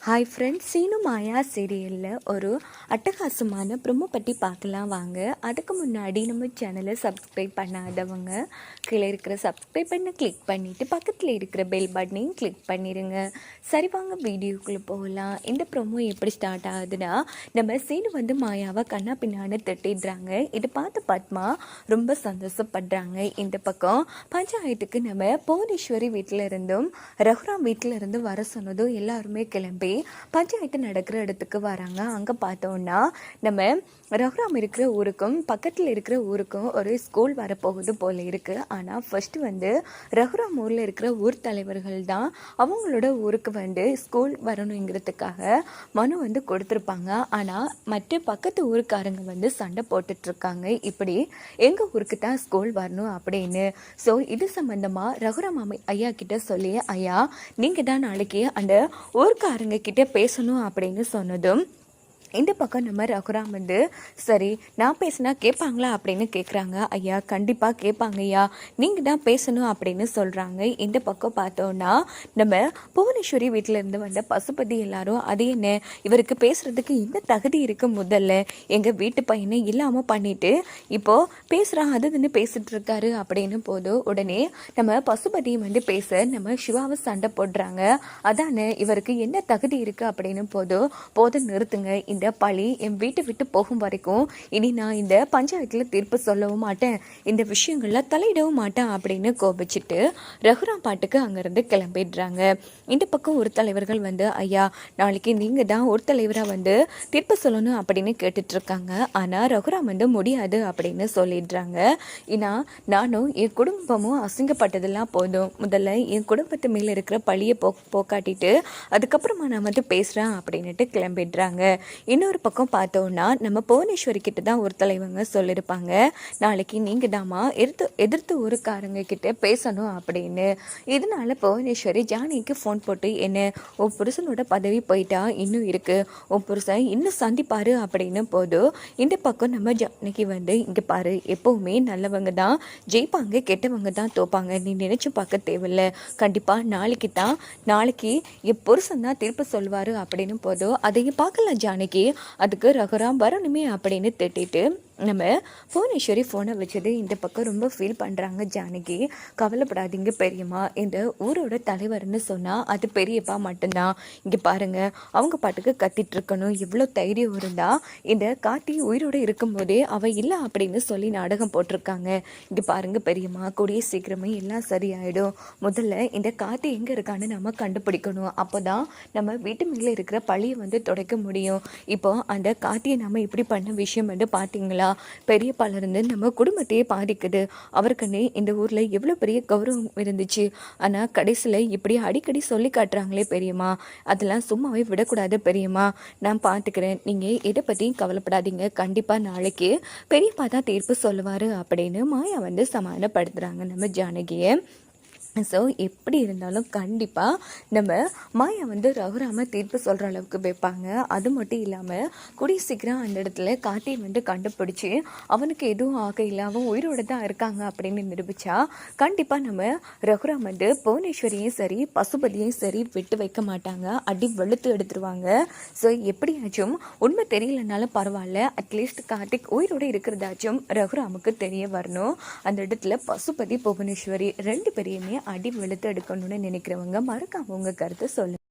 Hi friends, Seenu மாயா சீரியலில் ஒரு அட்டகாசமான ப்ரொமோ பற்றி பார்க்கலாம் வாங்க. அதுக்கு முன்னாடி நம்ம சேனலை சப்ஸ்கிரைப் பண்ணாதவங்க கீழே இருக்கிற சப்ஸ்கிரைப் பண்ண கிளிக் பண்ணிவிட்டு பக்கத்தில் இருக்கிற பெல் பட்டனையும் கிளிக் பண்ணிடுங்க. சரி வாங்க வீடியோக்குள்ளே போகலாம். இந்த ப்ரொமோ எப்படி ஸ்டார்ட் ஆகுதுன்னா, நம்ம சீனு வந்து மாயாவை கண்ணா பின்னான்னு திட்டிடுறாங்க. இதை பார்த்து பத்மா ரொம்ப சந்தோஷப்படுறாங்க. இந்த பக்கம் பஞ்சாயத்துக்கு நம்ம புவனேஸ்வரி வீட்டில் இருந்தும் ரகுராம் வீட்டில் இருந்து வர சொன்னதும் எல்லாருமே கிளம்பி பஞ்சாயத்து நடக்கிற இடத்துக்கு வராங்க. அங்கே பார்த்தோன்னா நம்ம ரகுராம் இருக்கிற ஊருக்கும் பக்கத்தில் இருக்கிற ஊருக்கும் ஒரு ஸ்கூல் வரப்போகுது போல் இருக்குது. ஆனால் ஃபஸ்ட்டு வந்து ரகுராம் ஊரில் இருக்கிற ஊர் தலைவர்கள் தான் அவங்களோட ஊருக்கு வந்து ஸ்கூல் வரணுங்கிறதுக்காக மனு வந்து கொடுத்துருப்பாங்க. ஆனால் மற்ற பக்கத்து ஊருக்காரங்க வந்து சண்டை போட்டுட்ருக்காங்க, இப்படி எங்கள் ஊருக்கு தான் ஸ்கூல் வரணும் அப்படின்னு. ஸோ இது சம்மந்தமாக ரகுராம் ஐயா கிட்ட சொல்லி, ஐயா நீங்கள் தான் நாளைக்கு அந்த ஊருக்காரங்க கிட்ட பேசணும் அப்படின்னு சொன்னதும் இந்த பக்கம் நம்ம ரகுராம் வந்து சரி நான் பேசினா கேட்பாங்களா அப்படின்னு கேட்குறாங்க. ஐயா கண்டிப்பாக கேட்பாங்க ஐயா, நீங்கள் தான் பேசணும் அப்படின்னு சொல்கிறாங்க. இந்த பக்கம் பார்த்தோன்னா நம்ம புவனேஸ்வரி வீட்டிலேருந்து வந்த பசுபதி எல்லாரும் அது என்ன இவருக்கு பேசுகிறதுக்கு என்ன தகுதி இருக்குது, முதல்ல எங்கள் வீட்டு பையனை இல்லாமல் பண்ணிவிட்டு இப்போது பேசுகிறான் அதுன்னு பேசிகிட்டு இருக்காரு அப்படின்னு போதும் உடனே நம்ம பசுபதியும் வந்து பேச நம்ம சிவாவை சண்டை போடுறாங்க. அதானே இவருக்கு என்ன தகுதி இருக்குது அப்படின்னு போதும் நிறுத்துங்க, இந்த பழி என் வீட்டை விட்டு போகும் வரைக்கும் இனி நான் இந்த பஞ்சாயத்தில் தீர்ப்பு சொல்லவும் மாட்டேன், இந்த விஷயங்கள்ல தலையிடவும் மாட்டேன் அப்படின்னு கோபிச்சுட்டு ரகுராம் பாட்டுக்கு அங்கேருந்து கிளம்பிடுறாங்க. இந்த பக்கம் ஒரு தலைவர்கள் வந்து ஐயா நாளைக்கு நீங்கள் தான் ஒரு தலைவராக வந்து தீர்ப்பு சொல்லணும் அப்படின்னு கேட்டுட்டு இருக்காங்க. ஆனால் ரகுராம் வந்து முடியாது அப்படின்னு சொல்லிடுறாங்க. ஏன்னா நானும் என் குடும்பமும் அசிங்கப்பட்டதெல்லாம் போதும், முதல்ல என் குடும்பத்து மேலே இருக்கிற பழியை போக்காட்டிட்டு அதுக்கப்புறமா நான் வந்து பேசுகிறேன் அப்படின்ட்டு கிளம்பிடுறாங்க. இன்னொரு பக்கம் பார்த்தோன்னா நம்ம புவனேஸ்வரி கிட்ட தான் ஒரு தலைவங்க சொல்லியிருப்பாங்க, நாளைக்கு நீங்கள் தாமா எதிர்த்து ஊருக்காரங்க கிட்ட பேசணும் அப்படின்னு. இதனால புவனேஸ்வரி ஜானகிக்கு ஃபோன் போட்டு என்ன உன் புருஷனோட பதவி போயிட்டா இன்னும் இருக்குது, உன் புருஷன் இன்னும் சந்திப்பார் அப்படின்னு போதும் இந்த பக்கம் நம்ம ஜானகி வந்து இங்கே பாரு எப்போவுமே நல்லவங்க தான் ஜெயிப்பாங்க, கெட்டவங்க தான் தோப்பாங்க, நீ நினச்சி பார்க்க தேவையில்லை, கண்டிப்பாக நாளைக்கு என் புருஷன் தான் தீர்ப்பு சொல்வார் அப்படின்னு போதும் அதையும் பார்க்கலாம் ஜானகி, அதுக்கு ரகுராம் வரணுமே அப்படின்னு திட்டிட்டு நம்ம புவனேஸ்வரி ஃபோனை வச்சது இந்த பக்கம் ரொம்ப ஃபீல் பண்ணுறாங்க ஜானகி. கவலைப்படாதீங்க பெரியம்மா, இந்த ஊரோட தலைவர்னு சொன்னால் அது பெரியப்பா மட்டும்தான், இங்கே பாருங்கள் அவங்க பாட்டுக்கு கத்திட்டு இருக்கணும், இவ்வளோ தைரியம் இருந்தால் இந்த காட்டி உயிரோடு இருக்கும்போதே அவள் இல்லை அப்படின்னு சொல்லி நாடகம் போட்டிருக்காங்க. இங்கே பாருங்கள் பெரியம்மா, கூடிய சீக்கிரமே எல்லாம் சரியாயிடும், முதல்ல இந்த காட்டி எங்கே இருக்கான்னு நம்ம கண்டுபிடிக்கணும், அப்போ தான் நம்ம வீட்டு மேலே இருக்கிற பழியை வந்து துடைக்க முடியும். இப்போ அந்த காட்டியை நம்ம இப்படி பண்ண விஷயம் வந்து பார்த்தீங்களா, பெரியப்பாலிருந்து நம்ம குடும்பத்தையே பாதிக்குது, அவருக்குன்னு இந்த ஊரில் எவ்வளோ பெரிய கௌரவம் இருந்துச்சு, ஆனால் கடைசியில் இப்படி அடிக்கடி சொல்லி காட்டுறாங்களே பெரியம்மா, அதெல்லாம் சும்மாவே விடக்கூடாது பெரியம்மா, நான் பார்த்துக்கிறேன், நீங்கள் எதை பற்றியும் கவலைப்படாதீங்க, கண்டிப்பாக நாளைக்கு பெரியப்பா தான் தீர்ப்பு சொல்லுவார் அப்படின்னு மாயா வந்து சமாதானப்படுத்துகிறாங்க நம்ம ஜானகியை. ஸோ எப்படி இருந்தாலும் கண்டிப்பாக நம்ம மாயா வந்து ரகுராம தீர்ப்பு சொல்கிற அளவுக்கு வைப்பாங்க. அது மட்டும் இல்லாமல் கூடிய சீக்கிரம் அந்த இடத்துல காட்டியை வந்து கண்டுபிடிச்சி அவனுக்கு எதுவும் ஆகையில் அவன் உயிரோடு தான் இருக்காங்க அப்படின்னு நிரூபித்தா கண்டிப்பாக நம்ம ரகுராம் வந்து புவனேஸ்வரியும் சரி பசுபதியும் சரி விட்டு வைக்க மாட்டாங்க, அடி வெளுத்து எடுத்துருவாங்க. ஸோ எப்படியாச்சும் உண்மை தெரியலனாலும் பரவாயில்ல, அட்லீஸ்ட் கார்த்திக் உயிரோடு இருக்கிறதாச்சும் ரகுராமுக்கு தெரிய வரணும். அந்த இடத்துல பசுபதி புவனேஸ்வரி ரெண்டு பேரையுமே அடி வெளுத்து எடுக்கணும்னு நினைக்கிறவங்க மறக்காம உங்க கருத்தை சொல்லுங்க.